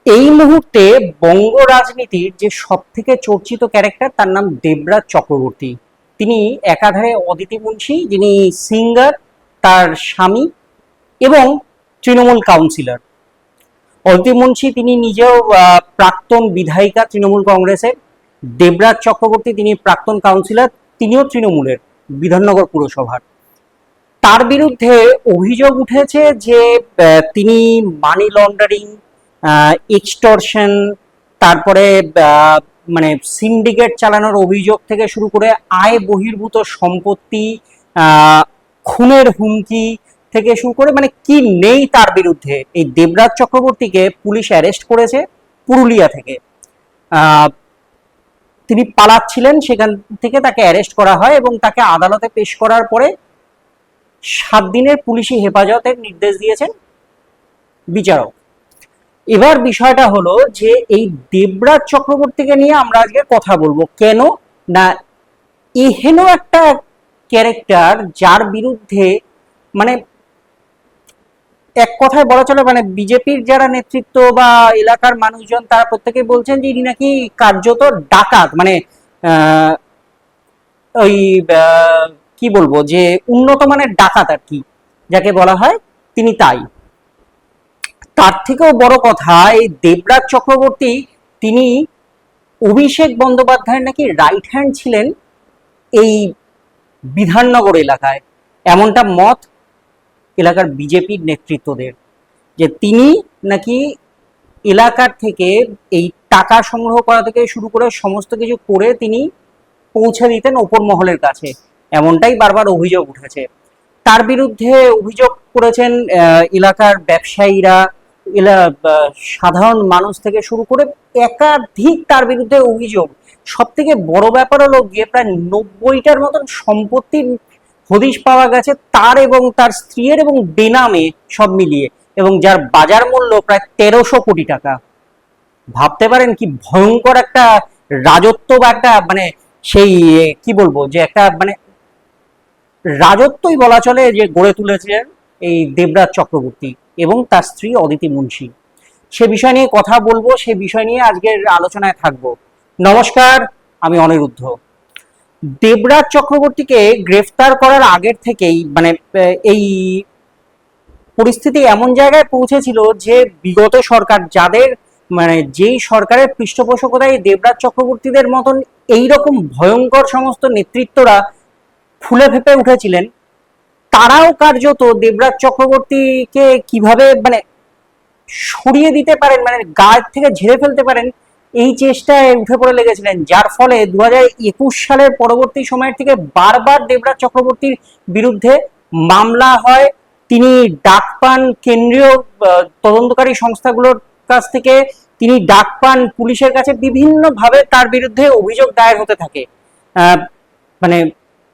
এই মুহূর্তে বঙ্গ রাজনীতির যে সব থেকে চর্চিত ক্যারেক্টার তার নাম দেবরাজ চক্রবর্তী। তিনি একাধারে অদিতি মুন্সি, যিনি সিঙ্গার, তার স্বামী এবং তৃণমূল কাউন্সিলর। অদিতি মুন্সি তিনি নিজেও প্রাক্তন বিধায়িকা তৃণমূল কংগ্রেসের। দেবরাজ চক্রবর্তী তিনি প্রাক্তন কাউন্সিলর, তিনিও তৃণমূলের বিধাননগর পুরসভার। তার বিরুদ্ধে অভিযোগ উঠেছে যে তিনি মানি লন্ডারিং, এক্সটর্শন, তারপরে মানে সিন্ডিকেট চালানোর অভিযোগ থেকে শুরু করে আয় বহির্ভূত সম্পত্তি, খুনের হুমকি থেকে শুরু করে মানে কি নেই তার বিরুদ্ধে। এই দেবরাজ চক্রবর্তীকে পুলিশ অ্যারেস্ট করেছে পুরুলিয়া থেকে। তিনি পালাচ্ছিলেন, সেখান থেকে তাকে অ্যারেস্ট করা হয় এবং তাকে আদালতে পেশ করার পরে 7 দিনের পুলিশি হেফাজতের নির্দেশ দিয়েছেন বিচারক। এবার বিষয়টা হলো যে এই দেবরাজ চক্রবর্তীকে নিয়ে আমরা আজকে কথা বলবো। কেন না, এহেন একটা ক্যারেক্টার যার বিরুদ্ধে মানে এক কথায় বলা চলে মানে বিজেপির যারা নেতৃত্ব বা এলাকার মানুষজন তারা প্রত্যেকে বলছেন যে ইনি নাকি কার্যত ডাকাত, মানে ওই কি বলবো যে উন্নত মানের ডাকাত আর কি যাকে বলা হয়, তিনি তাই। তার থেকেও বড় কথা, এই দেবরাজ চক্রবর্তী তিনি অভিষেক বন্দ্যোপাধ্যায়ের নাকি রাইট হ্যান্ড ছিলেন এই বিধাননগর এলাকায়, এমনটা মত এলাকার বিজেপির নেতৃত্বদের, যে তিনি নাকি এলাকার থেকে এই টাকা সংগ্রহ করা থেকে শুরু করে সমস্ত কিছু করে তিনি পৌঁছে দিতেন ওপর মহলের কাছে, এমনটাই বারবার অভিযোগ উঠেছে। তার বিরুদ্ধে অভিযোগ করেছেন এলাকার ব্যবসায়ীরা, সাধারণ মানুষ থেকে শুরু করে একাধিক তার বিরুদ্ধে অভিযোগ। সব থেকে বড় ব্যাপার হলো গিয়ে প্রায় 90টার মতন সম্পত্তির হদিশ পাওয়া গেছে তার এবং তার স্ত্রীর এবং বেনামে সব মিলিয়ে, এবং যার বাজার মূল্য প্রায় 1300 কোটি টাকা। ভাবতে পারেন কি ভয়ঙ্কর একটা রাজত্ব বা একটা মানে সেই কি বলবো যে একটা মানে রাজত্বই বলা চলে যে গড়ে তুলেছিলেন এই দেবরাজ চক্রবর্তী এবং তার স্ত্রী অদিতি মুন্সি। সে বিষয় নিয়ে কথা বলবো, সে বিষয় নিয়ে আজকের আলোচনায় থাকবো। নমস্কার, আমি অনিরুদ্ধ। দেবরাজ চক্রবর্তীকে গ্রেফতার করার আগের থেকেই মানে এই পরিস্থিতি এমন জায়গায় পৌঁছেছিল যে বিগত সরকার, যাদের মানে যেই সরকারের পৃষ্ঠপোষকতায় দেবরাজ চক্রবর্তীদের মতন এইরকম ভয়ঙ্কর সমস্ত নেতৃত্বরা ফুলে ফেপে উঠেছিলেন, তারাও কার্যত দেবরাজ চক্রবর্তীকে কিভাবে মানে সরিয়ে দিতে পারেন, মানে গাছ থেকে ঝেড়ে ফেলতে পারেন, এই চেষ্টায় উঠে পড়ে লেগেছিলেন। যার ফলে 2021 সালের পরবর্তী সময়ের থেকে বারবার দেবরাজ চক্রবর্তীর বিরুদ্ধে মামলা হয়। তিনি ডাক পান কেন্দ্রীয় তদন্তকারী সংস্থাগুলোর কাছ থেকে, তিনি ডাক পান পুলিশের কাছে, বিভিন্ন ভাবে তার বিরুদ্ধে অভিযোগ দায়ের হতে থাকে। মানে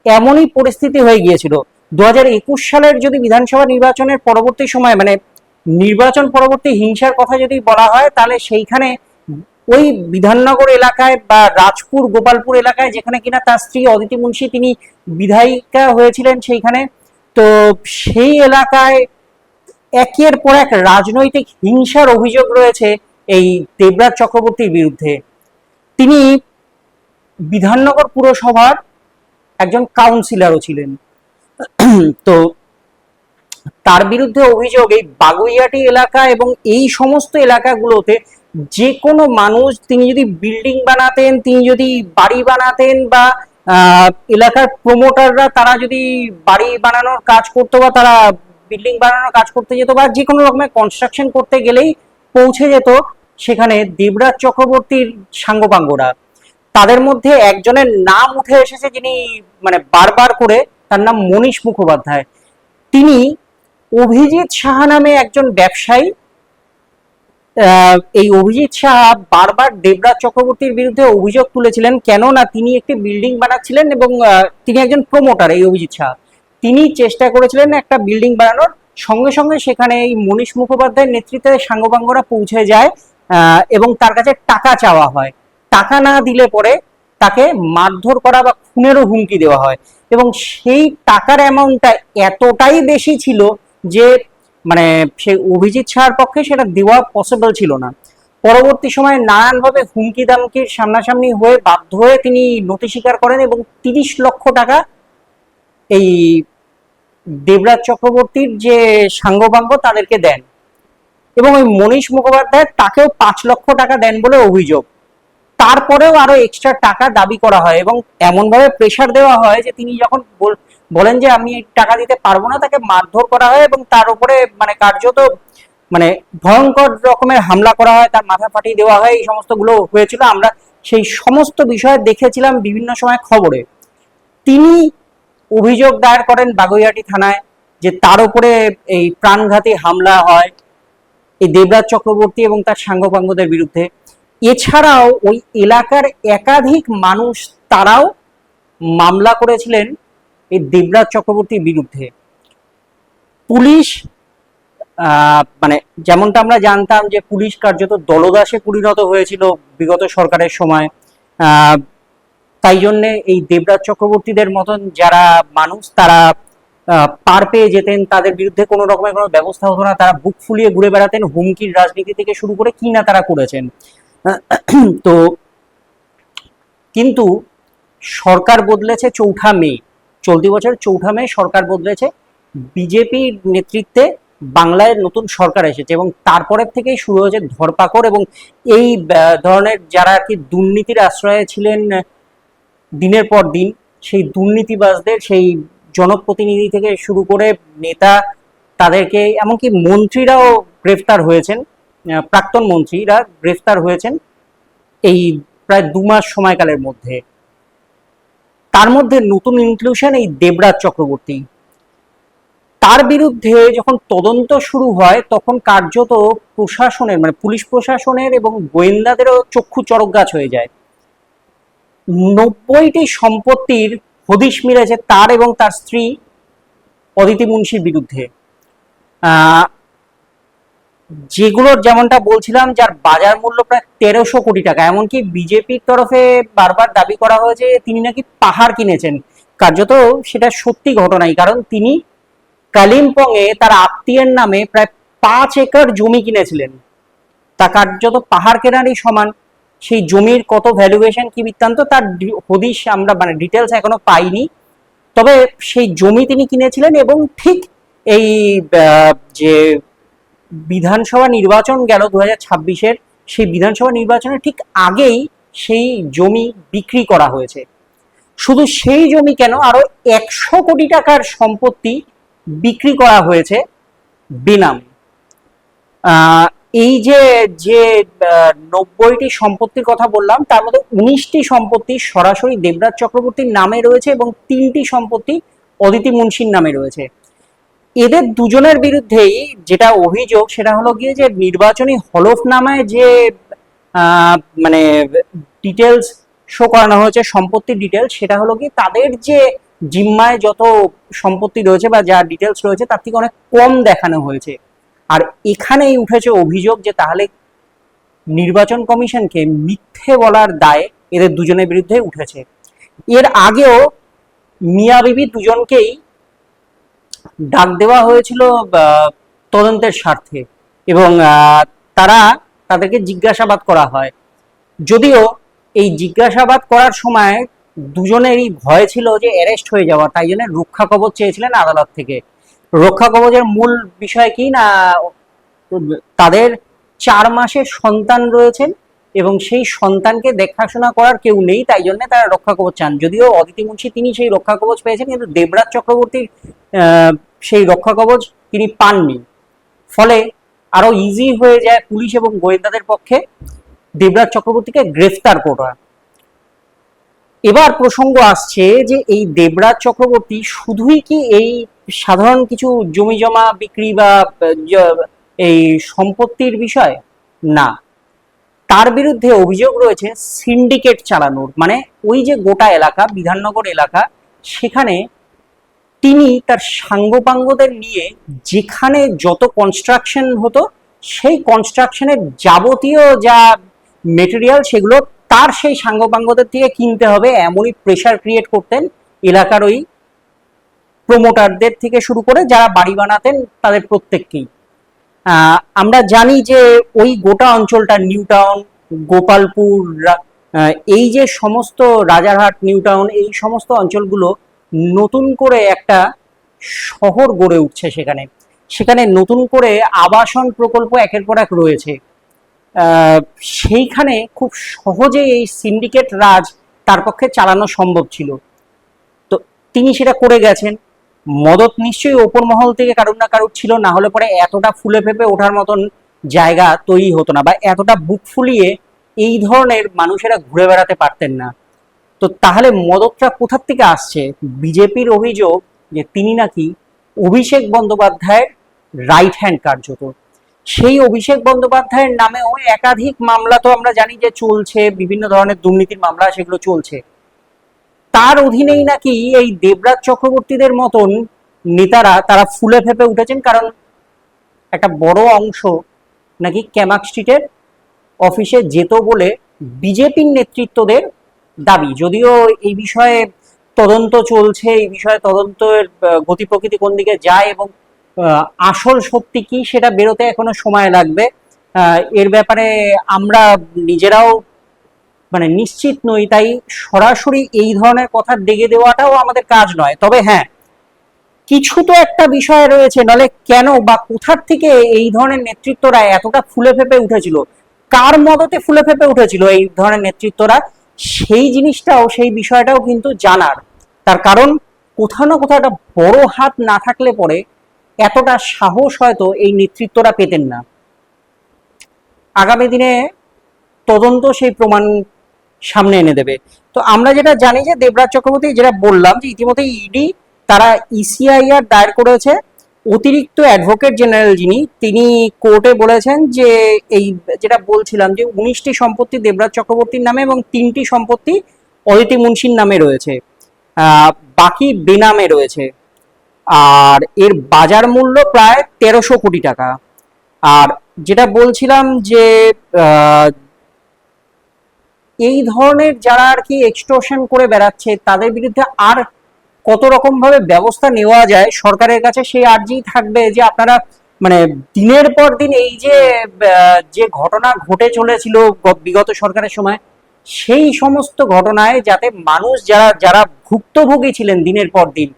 এমনই পরিস্থিতি হয়ে গিয়েছিল 2021 সালের যদি বিধানসভা নির্বাচনের পরবর্তী সময় মানে নির্বাচন পরবর্তী হিংসার কথা যদি বলা হয়, তাহলে সেইখানে ওই বিধাননগর এলাকায় বা রাজপুর গোপালপুর এলাকায়, যেখানে কিনা তার স্ত্রী অদিতি মুন্সি তিনি বিধায়িকা হয়েছিলেন সেইখানে, তো সেই এলাকায় একের পর এক রাজনৈতিক হিংসার অভিযোগ রয়েছে এই দেবরাজ চক্রবর্তীর বিরুদ্ধে। তিনি বিধাননগর পুরসভার একজন কাউন্সিলরও ছিলেন। তো তার বিরুদ্ধে অভিযোগ এই বাগুইয়াটি এলাকা এবং এই সমস্ত এলাকাগুলোতে যে কোনো মানুষ, তিনি যদি বিল্ডিং বানাতেন, তিনি যদি বাড়ি বানাতেন, বা এলাকার প্রমোটাররা তারা যদি বাড়ি বানানোর কাজ করতো বা তারা বিল্ডিং বানানোর কাজ করতে যেত বা যে কোনো রকমের কনস্ট্রাকশন করতে গেলেই পৌঁছে যেত সেখানে দেবরাজ চক্রবর্তীর সাঙ্গপাঙ্গরা। তাদের মধ্যে একজনের নাম উঠে এসেছে যিনি মানে বারবার করে, তার নাম মনীষ মুখোপাধ্যায়। তিনি অভিজিৎ সাহা নামে একজন ব্যবসায়ী। এই অভিজিৎ সাহা বারবার দেবরাজ চক্রবর্তীর বিরুদ্ধে অভিযোগ তুলেছিলেন, কেননা তিনি একটি বিল্ডিং বানাচ্ছিলেন এবং তিনি একজন প্রমোটার। এই অভিজিৎ সাহা তিনি চেষ্টা করেছিলেন একটা বিল্ডিং বানানোর, সঙ্গে সঙ্গে সেখানে এই মনীষ মুখোপাধ্যায়ের নেতৃত্বে সাঙ্গপাঙ্গরা পৌঁছে যায় এবং তার কাছে টাকা চাওয়া হয়। টাকা না দিলে পরে তাকে মারধর করা বা খুনেরও হুমকি দেওয়া হয়, এবং সেই টাকার অ্যামাউন্টটা এতটাই বেশি ছিল যে মানে সেই অভিজিৎ সাহার পক্ষে সেটা দেওয়া পসিবল ছিল না। পরবর্তী সময়ে নানানভাবে হুমকি দামকির সামনাসামনি হয়ে বাধ্য হয়ে তিনি নতি স্বীকার করেন এবং 30 লক্ষ টাকা এই দেবরাজ চক্রবর্তীর যে সাঙ্গপাঙ্গ তাদেরকে দেন, এবং ওই মনীষ মুখোপাধ্যায় তাকেও 5 লক্ষ টাকা দেন বলে অভিযোগ। তারপরেও আরো এক্সট্রা টাকা দাবি করা হয় এবং এমন ভাবে প্রেসার দেওয়া হয় যে তিনি যখন বলেন যে আমি টাকা দিতে পারবো না, তাকে মারধর করা হয় এবং তার উপরে মানে কার্যত মানে ভয়ঙ্কর রকমের হামলা করা হয়, তার মাথা ফাটিয়ে দেওয়া হয়। এই সমস্ত গুলো হয়েছিল, আমরা সেই সমস্ত বিষয় দেখেছিলাম বিভিন্ন সময় খবরে। তিনি অভিযোগ দায়ের করেন বাগুইআটি থানায় যে তার উপরে এই প্রাণঘাতী হামলা হয় এই দেবরাজ চক্রবর্তী এবং তার সাঙ্গপাঙ্গদের বিরুদ্ধে। এছাড়াও ওই এলাকার একাধিক মানুষ তারাও মামলা করেছিলেন এই দেবরাজ চক্রবর্তীর বিরুদ্ধে। পুলিশ মানে যেমনটা আমরা জানতাম যে পুলিশ কার্যত দলদাসে পরিণত হয়েছিল বিগত সরকারের সময়। তাই জন্য এই দেবরাজ চক্রবর্তীদের মতন যারা মানুষ তারা পার পেয়ে যেতেন, তাদের বিরুদ্ধে কোনো রকমের কোনো ব্যবস্থা হতো না, তারা বুক ফুলিয়ে ঘুরে বেড়াতেন, হুমকির রাজনীতি থেকে শুরু করে কি না তারা করেছেন। তো কিন্তু সরকার বদলেছে 4 মে, চলতি বছর 4 মে সরকার বদলেছে, বিজেপির নেতৃত্বে বাংলায় নতুন সরকার এসেছে এবং তারপরের থেকেই শুরু হয়েছে ধরপাকড় এবং এই ধরনের যারা আর কি দুর্নীতির আশ্রয়ে ছিলেন দিনের পর দিন, সেই দুর্নীতিবাজদের, সেই জনপ্রতিনিধি থেকে শুরু করে নেতা, তাদেরকে এমনকি মন্ত্রীরাও গ্রেফতার হয়েছেন, প্রাক্তন মন্ত্রীরা গ্রেফতার হয়েছেন এই প্রায় 2 মাস সময়কালের মধ্যে। তার মধ্যে নতুন ইনক্লুশন এই দেবরাজ চক্রবর্তী। তার বিরুদ্ধে যখন তদন্ত শুরু হয় তখন কার্যত প্রশাসনের মানে পুলিশ প্রশাসনের এবং গোয়েন্দাদেরও চক্ষু চড়ক গাছ হয়ে যায়। 90টি সম্পত্তির হদিশ মিলেছে তার এবং তার স্ত্রী অদিতি মুন্সির বিরুদ্ধে, যেগুলোর যেমনটা বলছিলাম যার বাজার মূল্য প্রায় 1300 কোটি টাকা। এমনকি বিজেপির তরফে বারবার দাবি করা হয়েছে তিনি নাকি পাহাড় কিনেছেন, কার্যত সেটা সত্যি ঘটনাই, কারণ তিনি কালিম্পং এ তার আত্মীয়ের নামে প্রায় 5 একর জমি কিনেছিলেন, তা কার্যত পাহাড় কেনারই সমান। সেই জমির কত ভ্যালুয়েশন কি বৃত্তান্ত তার হদিশ আমরা মানে ডিটেলস এখনো পাইনি, তবে সেই জমি তিনি কিনেছিলেন এবং ঠিক এই যে বিধানসভা নির্বাচন গেল 2026-এর, সেই বিধানসভা নির্বাচনের ঠিক আগেই সেই জমি বিক্রি করা হয়েছে। শুধু সেই জমি কেন, আরো 100 কোটি টাকার সম্পত্তি বিক্রি করা হয়েছে বেনামে। এই যে যে 90টি সম্পত্তির কথা বললাম তার মধ্যে 19টি সম্পত্তি সরাসরি দেবরাজ চক্রবর্তীর নামে রয়েছে এবং 3টি সম্পত্তি অদিতি মুন্সির নামে রয়েছে। এদের দুজনের বিরুদ্ধেই যেটা অভিযোগ সেটা হলো গিয়ে যে নির্বাচনী হলফনামায় যে মানে ডিটেলস শো করানো হয়েছে সম্পত্তির ডিটেলস, সেটা হলো কি তাদের যে জিম্মায় যত সম্পত্তি রয়েছে বা যা ডিটেলস রয়েছে তার থেকে অনেক কম দেখানো হয়েছে। আর এখানেই উঠেছে অভিযোগ যে তাহলে নির্বাচন কমিশনকে মিথ্যে বলার দায় এদের দুজনের বিরুদ্ধে উঠেছে। এর আগেও মিয়া বিবি দুজনকেই ডাক দেওয়া হয়েছিল তদন্তের স্বার্থে এবং তাদেরকে জিজ্ঞাসাবাদ করা হয়, যদিও এই জিজ্ঞাসাবাদ করার সময় দুজনেরই ভয় ছিল যে অ্যারেস্ট হয়ে যাওয়া, তাই জন্য রক্ষা কবচ চেয়েছিলেন আদালত থেকে। রক্ষা কবচের মূল বিষয় কি না, তাদের 4 মাসের সন্তান রয়েছেন এবং সেই সন্তানকে দেখাশোনা করার কেউ নেই, তাই জন্য তারা রক্ষা কবচ চান। যদিও অদিতি মুন্সি তিনি সেই রক্ষা কবচ পেয়েছেন, কিন্তু দেবরাজ চক্রবর্তীর সেই রক্ষা কবচ তিনি পাননি, ফলে আরো ইজি হয়ে যায় পুলিশ এবং গোয়েন্দাদের পক্ষে দেবরাজ চক্রবর্তীকে গ্রেফতার করা। এবার প্রসঙ্গ আসছে যে এই দেবরাজ চক্রবর্তী শুধুই কি এই সাধারণ কিছু জমি জমা বিক্রি বা এই সম্পত্তির বিষয় না, তার বিরুদ্ধে অভিযোগ রয়েছে সিন্ডিকেট চালানোর। মানে ওই যে গোটা এলাকা বিধাননগর এলাকা, সেখানে তিনি তার সাঙ্গপাঙ্গদের নিয়ে যেখানে যত কনস্ট্রাকশন হতো সেই কনস্ট্রাকশনের যাবতীয় যা মেটেরিয়াল সেগুলো তার সেই সাঙ্গপাঙ্গদের থেকে কিনতে হবে, এমনই প্রেশার ক্রিয়েট করতেন এলাকার ওই প্রমোটারদের থেকে শুরু করে যারা বাড়ি বানাতেন তাদের প্রত্যেককেই। আমরা জানি যে ওই গোটা অঞ্চলটা নিউ টাউন, গোপালপুর, এই যে সমস্ত রাজারহাট, নিউ টাউন, এই সমস্ত অঞ্চলগুলো নতুন করে একটা শহর গড়ে উঠছে। সেখানে সেখানে নতুন করে আবাসন প্রকল্প একের পর এক রয়েছে। আহ, সেইখানে খুব সহজেই এই সিন্ডিকেট রাজ তার পক্ষে চালানো সম্ভব ছিল। তো তিনি সেটা করে গেছেন। মদত নিশ্চয়ই ওপর মহল থেকে কারুর না কারুর ছিল, না হলে পরে এতটা ফুলে ফেপে ওঠার মতন জায়গা তৈরি হতো না, বা এতটা বুক ফুলিয়ে এই ধরনের মানুষেরা ঘুরে বেড়াতে পারতেন না। তো তাহলে মদতটা কোথার থেকে আসছে? বিজেপির অভিযোগ যে তিনি নাকি অভিষেক বন্দ্যোপাধ্যায়ের রাইট হ্যান্ড কার্যত। সেই অভিষেক বন্দ্যোপাধ্যায়ের নামেও একাধিক মামলা তো আমরা জানি যে চলছে, বিভিন্ন ধরনের দুর্নীতির মামলা সেগুলো চলছে। তার অধীনেই নাকি এই দেবরাজ চক্রবর্তীদের মতন নেতারা তারা ফুলে ফেপে উঠেছেন, কারণ একটা বড় অংশ নাকি ক্যামাক স্ট্রিটের অফিসে যেত বলে বিজেপির নেতৃত্বদের দাবি। যদিও এই বিষয়ে তদন্ত চলছে, এই বিষয়ে তদন্তের গতি প্রকৃতি কোন দিকে যায় এবং আসল সত্যি কি সেটা বেরোতে এখনো সময় লাগবে। এর ব্যাপারে আমরা নিজেরাও মানে নিশ্চিত নই, তাই সরাসরি এই ধরনের কথা ডেকে দেওয়াটাও আমাদের কাজ নয়। তবে হ্যাঁ, কিছু তো একটা বিষয় রয়েছে, নলে কেন বা কোথার থেকে এই ধরনের নেতৃত্বরা এতটা ফুলে ফেপে উঠেছিল, কার মদতে ফুলে ফেপে উঠেছিল এই ধরনের নেতৃত্বরা, সেই জিনিসটাও, সেই বিষয়টাও কিন্তু জানার। তার কারণ কোথাও না কোথাও একটা বড় হাত না থাকলে পরে এতটা সাহস হয়তো এই নেতৃত্বরা পেতেন না। আগামী দিনে তদন্ত সেই প্রমাণ সামনে এনে দেবে। তো আমরা যেটা জানি যে দেবরাজ চক্রবর্তী, যেটা বললাম যে ইতিমধ্যে ইডি তারা ইসিআইআর দায়ের করেছে। অতিরিক্ত অ্যাডভোকেট জেনারেল যিনি, তিনি কোর্টে বলেছেন যে এই যেটা বলছিলাম যে 19টি সম্পত্তি দেবরাজ চক্রবর্তীর নামে এবং 3টি সম্পত্তি অদিতি মুন্সির নামে রয়েছে, বাকি বেনামে রয়েছে। আর এর বাজার মূল্য প্রায় 1300 কোটি টাকা। আর যেটা বলছিলাম যে এই ধরনের যারা আর কি এক্সটর্শন করে বেড়াচ্ছে তাদের বিরুদ্ধে আর কত রকম ভাবে ব্যবস্থা নেওয়া যায় সরকারের কাছে সেই আর্জি থাকবে যে আপনারা মানে দিনের পর দিন এই যে যে ঘটনা ঘটে চলেছিল বিগত সরকারের সময়, সেই সমস্ত ঘটনায় যাতে মানুষ যারা যারা ভুক্তভোগী ছিলেন দিনের পর দিন,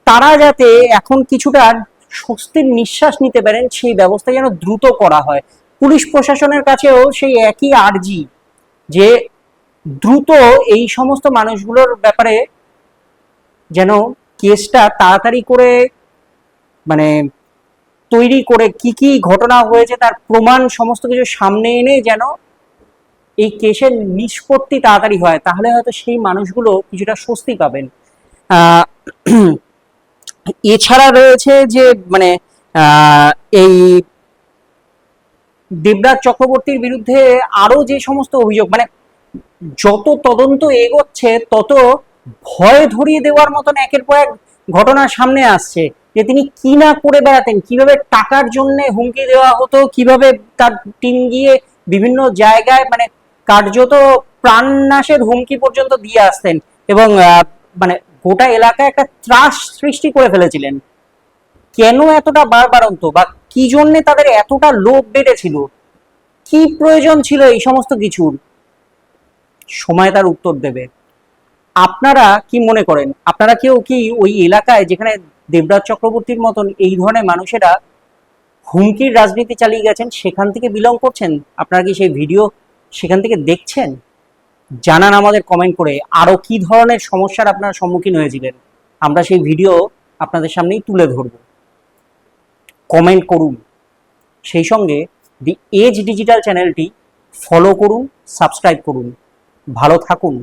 তারা যাতে এখন কিছুটা স্বস্তির নিঃশ্বাস নিতে পারেন, সেই ব্যবস্থা যেন দ্রুত করা হয়। পুলিশ প্রশাসনের কাছেও সেই একই আর্জি যে দ্রুত এই সমস্ত মানুষগুলোর ব্যাপারে যেন কেসটা তাড়াতাড়ি করে মানে তৈরি করে কি কি ঘটনা হয়েছে তার প্রমাণ সমস্ত কিছু সামনে এনে যেন এই কেসের নিষ্পত্তি তাড়াতাড়ি হয়, তাহলে হয়তো সেই মানুষগুলো কিছুটা স্বস্তি পাবেন। আহ এছাড়া রয়েছে যে মানে এই দেবরাজ চক্রবর্তীর বিরুদ্ধে আরো যে সমস্ত অভিযোগ, মানে যত তদন্ত এগোচ্ছে তত ভয় ধরিয়ে দেওয়ার মতন একের পর এক ঘটনা সামনে আসছে যে তিনি কি না করে বেড়াতেন, কিভাবে টাকার জন্য হুমকি দেওয়া হতো, কিভাবে তার টিম গিয়ে বিভিন্ন জায়গায় মানে কার্যত প্রাণনাশের হুমকি পর্যন্ত দিয়ে আসতেন এবং মানে গোটা এলাকায় একটা ত্রাস সৃষ্টি করে ফেলেছিলেন। কেন এতটা বাড়বাড়ন্ত, বা কি জন্য তাদের এতটা লোভ বেড়েছিল, কি প্রয়োজন ছিল এই সমস্ত কিছুর, সময় তার উত্তর দেবে। আপনারা কি মনে করেন? আপনারা কেউ কি ওই এলাকায় যেখানে দেবরাজ চক্রবর্তীর মতন এই ধরনের মানুষেরা হুমকির রাজনীতি চালিয়ে গেছেন সেখান থেকে বিলং করছেন? আপনারা কি সেই ভিডিও সেখান থেকে দেখছেন? জানান আমাদের কমেন্ট করে আরো কি ধরনের সমস্যার আপনারা সম্মুখীন হয়েছিলেন, আমরা সেই ভিডিও আপনাদের সামনেই তুলে ধরব। কমেন্ট করুন, সেই সঙ্গে দি এজ ডিজিটাল চ্যানেলটি ফলো করুন, সাবস্ক্রাইব করুন। ভালো থাকুন,